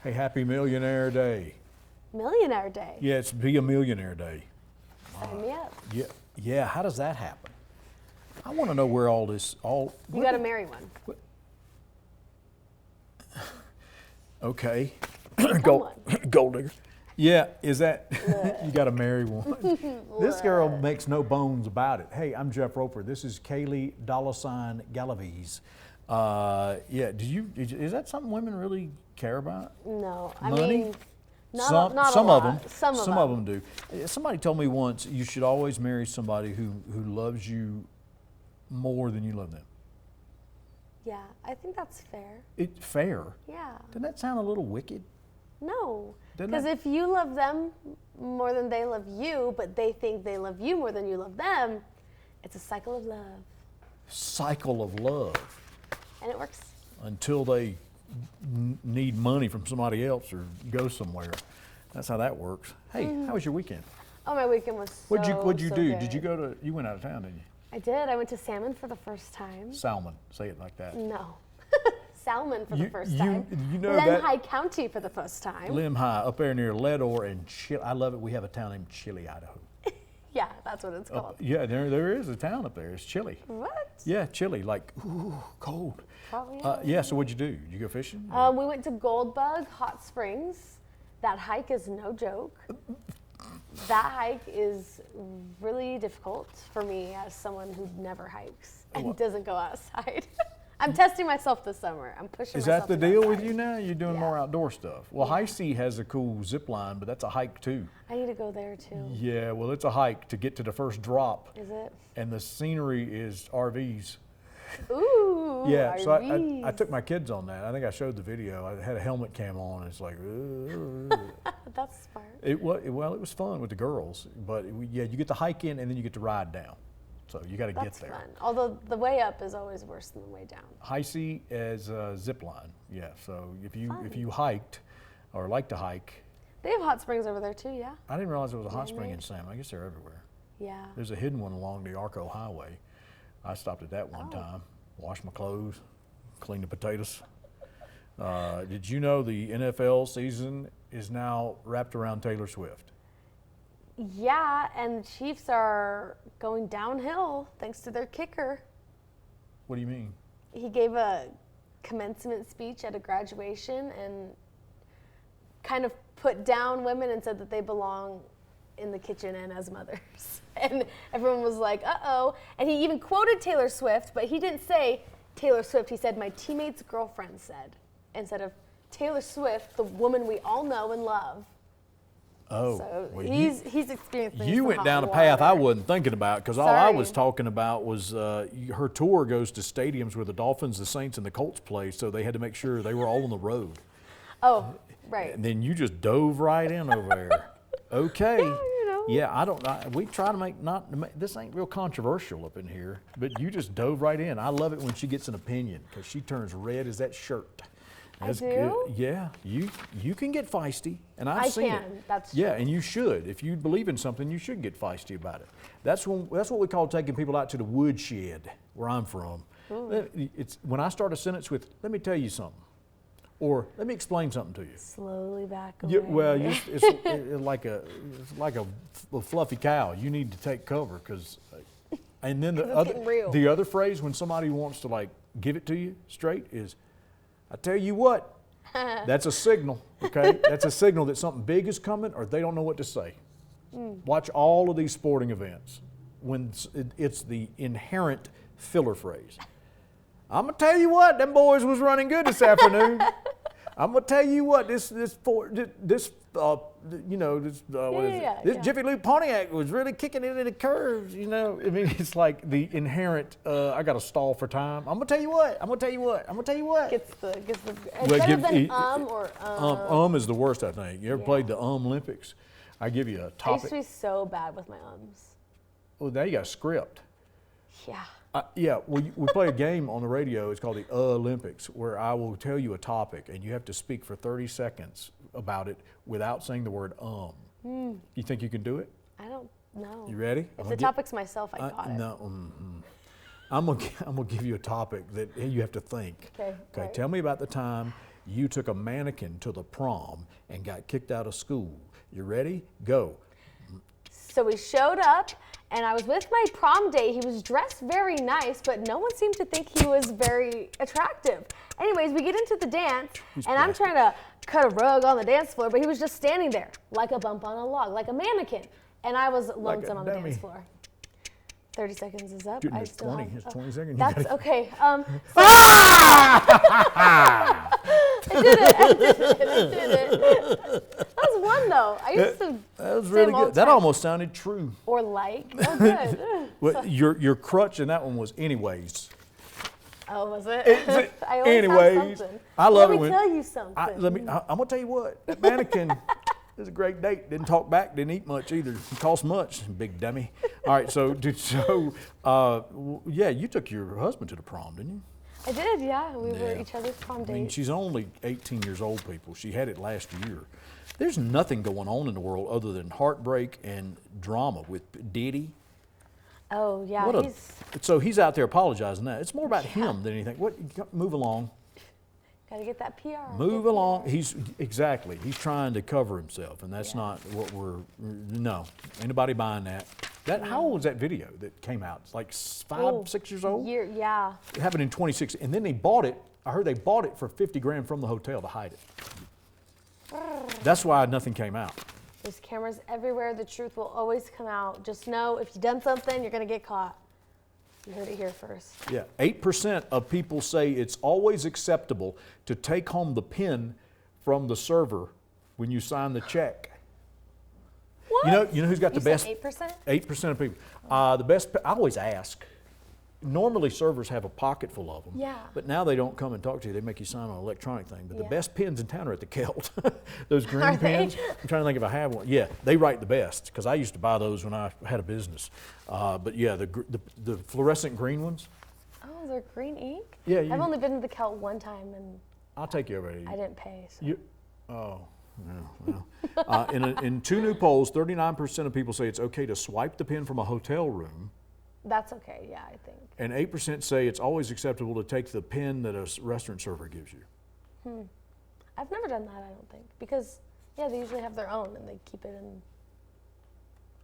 Hey, happy Millionaire Day. Millionaire Day. Yeah, it's Be a Millionaire Day. Sign me up. Yeah. How does that happen? I want to know where all this You got to marry one. Okay. Gold digger. Yeah, is that you got to marry one? This girl makes no bones about it. Hey, I'm Jeff Roper. This is Kailey Galaviz. Yeah, is that something women really care about? No, Money? I mean, not some a of lot. them. Some of them do. Somebody told me once you should always marry somebody who loves you more than you love them. Yeah, I think that's fair. Fair? Yeah. Doesn't that sound a little wicked? No, Doesn't because that- if you love them more than they love you, but they think they love you more than you love them, it's a cycle of love. Cycle of love. And it works. Until they need money from somebody else or go somewhere. That's how that works. Hey, how was your weekend? Oh, my weekend was so What'd you do? good. Did you went out of town, didn't you? I did. I went to Salmon for the first time. Salmon, say it like that. No. Salmon for the first you time. know that- Lehigh County for the first time. Lehigh, up there near Ledore and I love it. We have a town named Chile, Idaho. Yeah, that's what it's called. Yeah, there is a town up there. It's Chile. What? Yeah, Chile, like, ooh, cold. Probably. Yeah, so what'd you do? Did you go fishing? We went to Goldbug Hot Springs. That hike is no joke. That hike is really difficult for me as someone who never hikes and doesn't go outside. I'm testing myself this summer. I'm pushing Is myself that the to go deal outside. with you now? You're doing more outdoor stuff. Well, High C has a cool zip line, but that's a hike too. I need to go there too. Yeah, well, it's a hike to get to the first drop. Is it? And the scenery is RVs. Ooh. Yeah, so I RVs. took my kids on that. I think I showed the video. I had a helmet cam on. It's like, That's smart. it was fun with the girls, but you get to hike in and then you get to ride down. So you got to get That's there. fun. Although the way up is always worse than the way down. High C as a zip line. Yeah, so if you hiked or like to hike, They have hot springs over there too, yeah? I didn't realize there was a hot spring Really? in Salmon. I guess they're everywhere. Yeah. There's a hidden one along the Arco Highway. I stopped at that one time, washed my clothes, cleaned the potatoes. Did you know the NFL season is now wrapped around Taylor Swift? Yeah, and the Chiefs are going downhill thanks to their kicker. What do you mean? He gave a commencement speech at a graduation and kind of put down women and said that they belong in the kitchen and as mothers. And everyone was like, uh-oh. And he even quoted Taylor Swift, but he didn't say Taylor Swift. He said, my teammate's girlfriend said, instead of Taylor Swift, the woman we all know and love. Oh, So well, he's experiencing you some went hot down a path I water. wasn't thinking about because all I was Sorry. talking about was her tour goes to stadiums where the Dolphins, the Saints, and the Colts play, so they had to make sure they were all on the road. Oh, right. And then you just dove right in over there. Okay. Yeah, you know. Yeah, we try to make this ain't real controversial up in here, but you just dove right in. I love it when she gets an opinion because she turns red as that shirt. That's do? good. Yeah, you can get feisty, and I've I seen can, it. that's yeah, true. and you should. If you believe in something, you should get feisty about it. That's what we call taking people out to the woodshed, where I'm from. It's when I start a sentence with, "Let me tell you something," or "Let me explain something to you." Slowly back away. Yeah, well, it's like a fluffy cow. You need to take cover because, and then it's getting real. the other phrase when somebody wants to like give it to you straight is, "I tell you what." That's a signal, okay? That's a signal that something big is coming or they don't know what to say. Watch all of these sporting events when it's the inherent filler phrase. I'm gonna tell you what, them boys was running good this afternoon. I'm gonna tell you what, this Jiffy Lube Pontiac was really kicking it in the curves. You know, I mean, it's like the inherent. I got to stall for time. I'm gonna tell you what. I'm gonna tell you what. I'm gonna tell you what. Gets the Well, better than or is the worst, I think. You ever played the Olympics? I give you a I used topic. to be so bad with my ums. Oh, now you got a script. Yeah. Yeah, we play a game on the radio. It's called the Olympics, where I will tell you a topic, and you have to speak for 30 seconds about it without saying the word You think you can do it? I don't know. You ready? If the topic's myself, I got it. No. I'm gonna give you a topic that you have to think. Okay. Okay. Right. Tell me about the time You took a mannequin to the prom and got kicked out of school. You ready? Go. So we showed up, and I was with my prom date. He was dressed very nice, but no one seemed to think he was very attractive. Anyways, we get into the dance, and I'm trying to cut a rug on the dance floor, but he was just standing there like a bump on a log, like a mannequin. And I was lonesome on the dance floor. 30 seconds is up. Dude, it's 20. It's 20 seconds. That's okay. Ah! I did it. That was one though. I used to. That was really good. That almost sounded true. Or like. Oh, good. Well, your crutch in that one was anyways. Oh, was it? I always anyways, have something. I love it when. Let me tell you something. I'm gonna tell you what. That mannequin. It was a great date. Didn't talk back. Didn't eat much either. It cost much. Big dummy. All right. Yeah. You took your husband to the prom, didn't you? I did. Yeah. We were each other's prom date. I mean, she's only 18 years old, people. She had it last year. There's nothing going on in the world other than heartbreak and drama with Diddy. Oh yeah. So he's out there apologizing. That it's more about him than anything. Move along. Got to get that PR. Move along. He's trying to cover himself, and that's not what no. Anybody buying that? How old was that video that came out? It's like 5, 6 years old? Yeah. It happened in 2016, and then they bought it. I heard they bought it for $50,000 from the hotel to hide it. That's why nothing came out. There's cameras everywhere. The truth will always come out. Just know if you've done something, you're going to get caught. You heard it here first. Yeah, 8% of people say it's always acceptable to take home the PIN from the server when you sign the check. What? You know who's got the best? 8%? 8% of people. The best. I always ask. Normally servers have a pocket full of them. Yeah. But now they don't come and talk to you. They make you sign on an electronic thing. But the best pins in town are at the Kelt. Those green pins. I'm trying to think if I have one. Yeah, they write the best because I used to buy those when I had a business. But yeah, the fluorescent green ones. Oh, they're green ink? Yeah. I've only been to the Kelt one time and I'll take you over there. I didn't pay. So. Well. In 2 new polls, 39% of people say it's okay to swipe the pin from a hotel room. That's okay, yeah, I think. And 8% say it's always acceptable to take the pin that a restaurant server gives you. I've never done that, I don't think. Because, they usually have their own and they keep it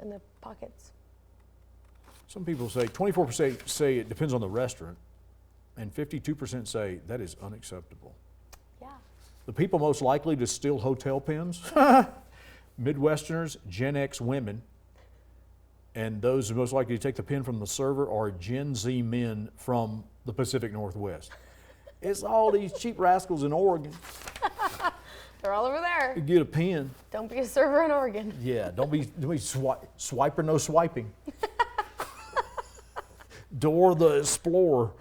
in their pockets. Some people say, 24% say it depends on the restaurant, and 52% say that is unacceptable. Yeah. The people most likely to steal hotel pins, Midwesterners, Gen X women, and those most likely to take the pin from the server are Gen Z men from the Pacific Northwest. It's all these cheap rascals in Oregon. They're all over there. You get a pin. Don't be a server in Oregon. Yeah, don't be swiper, no swiping. Door the Explorer.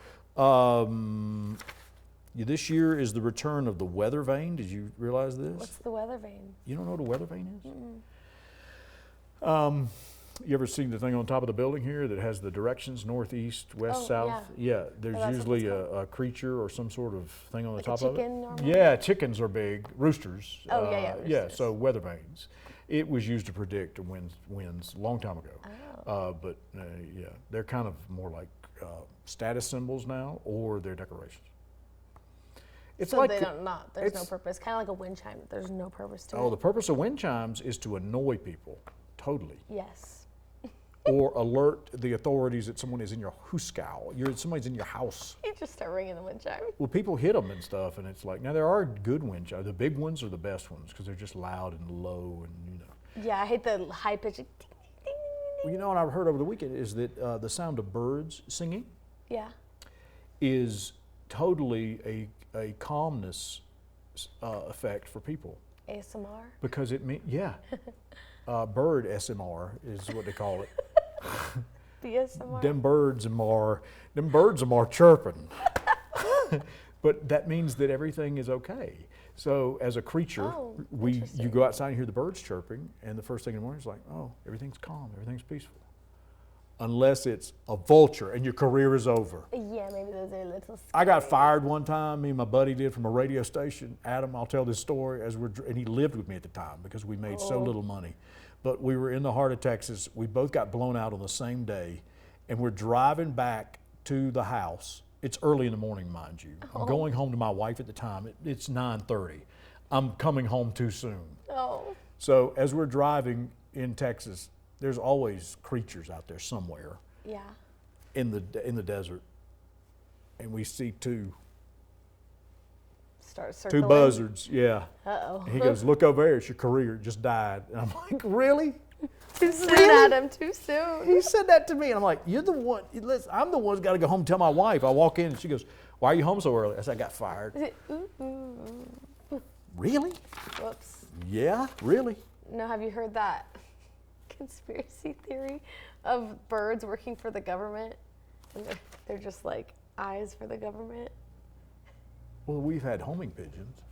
This year is the return of the weather vane. Did you realize this? What's the weather vane? You don't know what a weather vane is? Mm-mm. You ever seen the thing on top of the building here that has the directions, northeast, west, south? Yeah, there's usually a creature or some sort of thing on the top of it. Normally? Yeah, chickens are big, roosters. Oh, roosters. Yeah, so weather vanes. It was used to predict winds a long time ago. But they're kind of more like status symbols now, or they're decorations. It's so like there's no purpose. Kind of like a wind chime. There's no purpose to it. Oh, the purpose of wind chimes is to annoy people. Totally. Yes. Or alert the authorities that someone is in your hooskow. Somebody's in your house. You just start ringing the wind chime. Well, people hit them and stuff, and it's like, now there are good wind chimes. The big ones are the best ones because they're just loud and low and Yeah, I hate the high pitch. Well, what I've heard over the weekend is that the sound of birds singing is totally a calmness effect for people. ASMR? Because it means, bird SMR is what they call it. BSMR? Them birds are chirping. But that means that everything is okay. So as a creature, you go outside and hear the birds chirping, and the first thing in the morning is like, oh, everything's calm, everything's peaceful. Unless it's a vulture and your career is over. Yeah, maybe those are a little scary. I got fired one time, me and my buddy did, from a radio station. Adam, I'll tell this story, and he lived with me at the time because we made so little money. But we were in the heart of Texas. We both got blown out on the same day, and we're driving back to the house. It's early in the morning, mind you. I'm going home to my wife at the time. It's 9:30. I'm coming home too soon. Oh. So as we're driving in Texas, there's always creatures out there somewhere Yeah. in the desert, and we see two Start circling. buzzards. Yeah. Uh-oh. And he goes, "Look over there, it's your career, just died." And I'm like, "Really?" Too soon, Really? Adam, too soon. He said that to me, and I'm like, "You're the one. Listen, I'm the one who's got to go home and tell my wife." I walk in, and she goes, "Why are you home so early?" I said, "I got fired." Really? Whoops. Yeah, really. No, have you heard that conspiracy theory of birds working for the government? And they're just like eyes for the government. Well, we've had homing pigeons.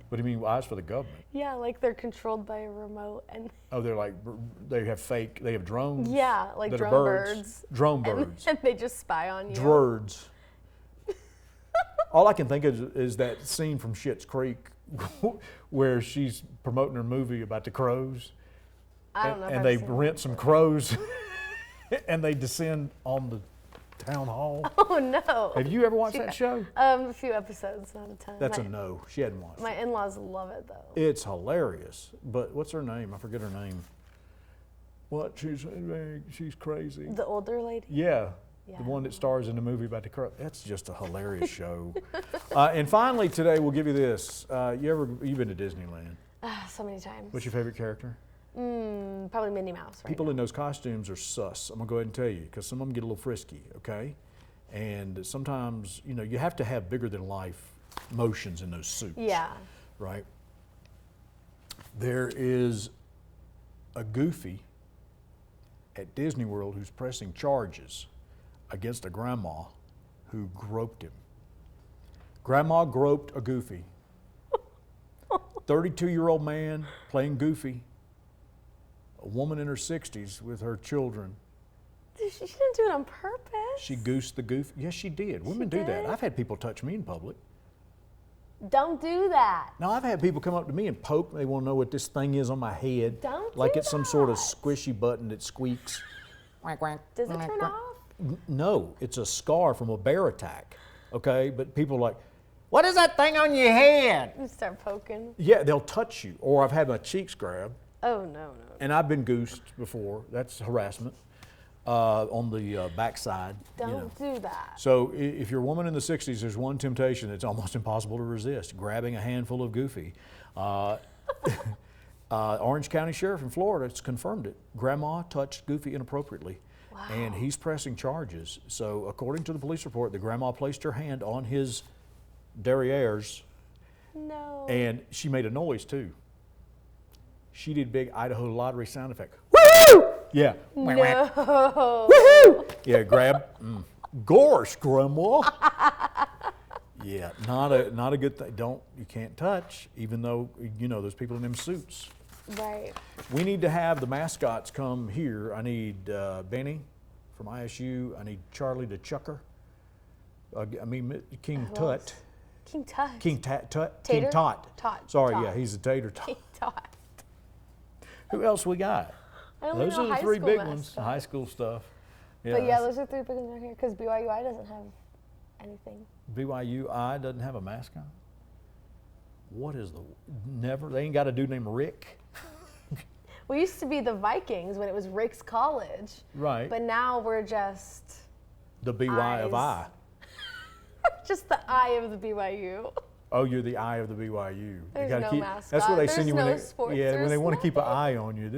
What do you mean, eyes for the government? Yeah, like they're controlled by a remote and Oh, they have drones? yeah, like that drone are birds. Drone And, birds. and they just spy on you. Droids. All I can think of is that scene from Schitt's Creek where she's promoting her movie about the crows. I don't know. And they rent some crows and they descend on the town hall. Oh no. Have you ever watched that show? A few episodes, not a ton. That's a no. She hadn't watched My it. in-laws love it though. It's hilarious. But what's her name? I forget her name. What? She's crazy. The older lady? Yeah. Yeah. The one that stars in the movie about the crow. That's just a hilarious show. And finally today we'll give you this. You've been to Disneyland. So many times. What's your favorite character? Probably Minnie Mouse, right? People in those costumes are sus. I'm gonna go ahead and tell you, because some of them get a little frisky, okay? And sometimes, you have to have bigger than life motions in those suits. Yeah. Right? There is a Goofy at Disney World who's pressing charges against a grandma who groped him. Grandma groped a Goofy. 32-year-old man playing Goofy. A woman in her 60s with her children. She didn't do it on purpose. She goosed the Goofy. Yes, she did. Women do that. did? I've had people touch me in public. Don't do that. Now, I've had people come up to me and poke. They want to know what this thing is on my head. Don't like do it's some sort of that. squishy button that squeaks. Does it turn off? No, it's a scar from a bear attack. Okay, but people are like, what is that thing on your head? You start poking. Yeah, they'll touch you. Or I've had my cheeks grabbed. Oh, no. And I've been goosed before. That's harassment on the backside. Don't do that. So if you're a woman in the 60s, there's one temptation that's almost impossible to resist, grabbing a handful of Goofy. Orange County Sheriff in Florida has confirmed it. Grandma touched Goofy inappropriately. Wow. And he's pressing charges. So according to the police report, the grandma placed her hand on his derrieres No. and she made a noise too. She did big Idaho lottery sound effect. Woo! Yeah. No. Woo! Yeah, grab. Gosh, grandma. Yeah, not a good thing. You can't touch, even though there's people in them suits. Right. We need to have the mascots come here. I need Benny from ISU. I need Charlie the Chucker. King Tut. King Tut. King Tut. Tater? King Tot. Tot. Sorry, Tot. yeah, he's a tater tot. King Tut. Who else we got? I only Those know are the high three school big mascots. ones. High school stuff. But yeah, those are three big ones right here because BYUI doesn't have anything. BYUI doesn't have a mascot. What is never? They ain't got a dude named Rick. We used to be the Vikings when it was Rick's College. Right. But now we're just The BY of I. just the eye of the BYU. Oh, you're the eye of the BYU. You There's gotta no keep, mascot. That's what they There's send you no when sports. when they There's want to keep an nothing. eye on you.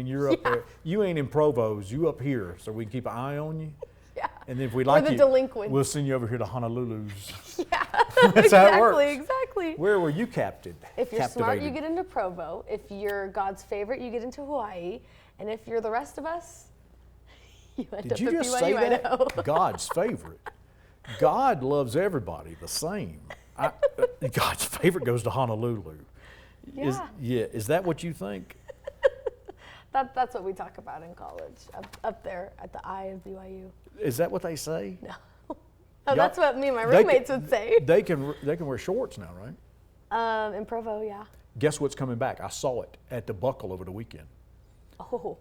You're up there. You ain't in Provo's. You up here, so we can keep an eye on you. Yeah. And then if we like the you, delinquents. we'll send you over here to Honolulu's. Yeah. That's how it works. Exactly. Where were you captured? If you're smart, you Captivated? get into Provo. If you're God's favorite, you get into Hawaii. And if you're the rest of us, you end Did up you at just BYU say that? Idaho. God's favorite. God loves everybody the same. God's favorite goes to Honolulu. Yeah. Is that what you think? That's what we talk about in college, up there at the eye of BYU. Is that what they say? No. Oh, that's what me and my roommates would say. They can wear shorts now, right? In Provo, yeah. Guess what's coming back? I saw it at the Buckle over the weekend. Oh.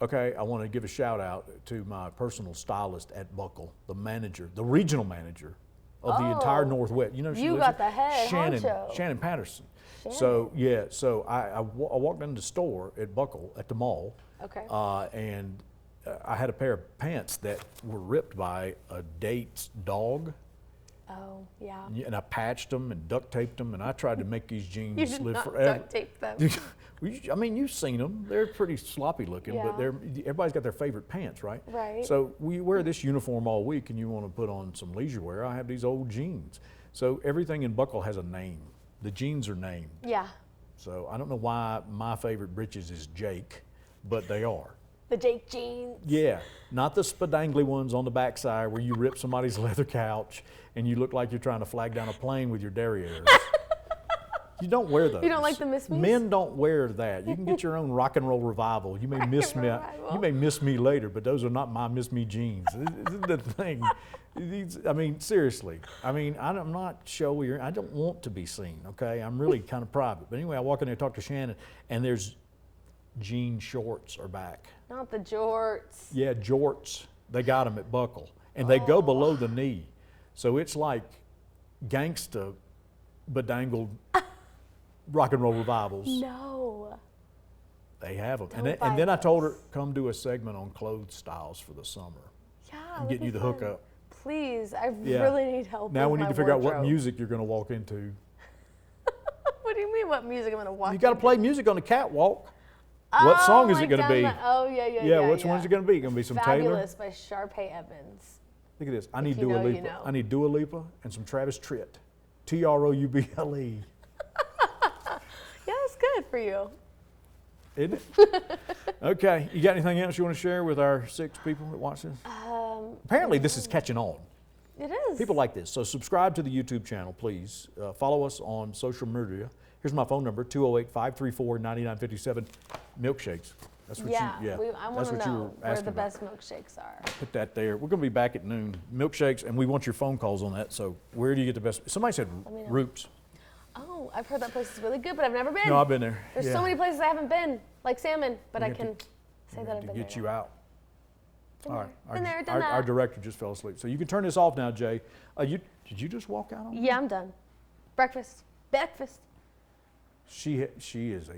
Okay, I want to give a shout out to my personal stylist at Buckle, the manager, the regional manager of the entire Northwest. You know, she You lives got there. the head honcho. Shannon Patterson. Shannon. So yeah, so I walked into the store at Buckle at the mall. Okay. And I had a pair of pants that were ripped by a date's dog. Oh, yeah. And I patched them and duct taped them, and I tried to make these jeans You did live not forever. duct tape them. I mean, you've seen them. They're pretty sloppy looking, but Yeah. everybody's got their favorite pants, right? Right. So we wear this uniform all week, and you want to put on some leisure wear. I have these old jeans. So everything in Buckle has a name. The jeans are named. Yeah. So I don't know why my favorite breeches is Jake, but they are. The Jake jeans. Yeah, not the spadangly ones on the backside where you rip somebody's leather couch and you look like you're trying to flag down a plane with your derrieres. You don't wear those. You don't like the Miss Me's? Men don't wear that. You can get your own rock and roll revival. You may miss me. Revival. You may miss me later, but those are not my Miss Me jeans. This is the thing. I mean, seriously. I mean, I'm not showy. I don't want to be seen. Okay, I'm really kind of private. But anyway, I walk in there, talk to Shannon, and there's jean shorts are back. Not the jorts. Yeah, jorts. They got them at Buckle, and they go below the knee, so it's like gangsta, bedangled rock and roll revivals. No. They have them, Don't and then buy I told her those. come do a segment on clothes styles for the summer. Yeah. I'm getting you the hookup. Please, I Yeah. really need help. Now we with need my to figure out what wardrobe. music you're going to walk into. What do you mean? What music I'm gonna watch? You got to play music on the catwalk. What song is it like going to down be? the- oh yeah, yeah, Yeah, yeah. which one's it going to be? Going to be some Taylor? Fabulous by Sharpay Evans. Look at this. I need you Dua know, you Lipa. know. I need Dua Lipa and some Travis Tritt. Trouble. Yeah, that's good for you. Isn't it? Okay. You got anything else you want to share with our 6 people that watch this? Apparently, this is catching on. It is. People like this. So subscribe to the YouTube channel, please. Follow us on social media. Here's my phone number, 208-534-9957. Milkshakes. That's what Yeah, you, yeah. I want that's to what you were know where asking the about. best milkshakes are. Put that there. We're going to be back at noon. Milkshakes, and we want your phone calls on that. So where do you get the best? Somebody said me know. Roots. Oh, I've heard that place is really good, but I've never been. No, I've been there. There's Yeah. so many places I haven't been, like Salmon, but We I have to- can say that I've to been get there. you out. Been All there. right. Been there, done our that. director just fell asleep. So you can turn this off now, Jay. Did you just walk out on me? Yeah, I'm done. Breakfast. She is a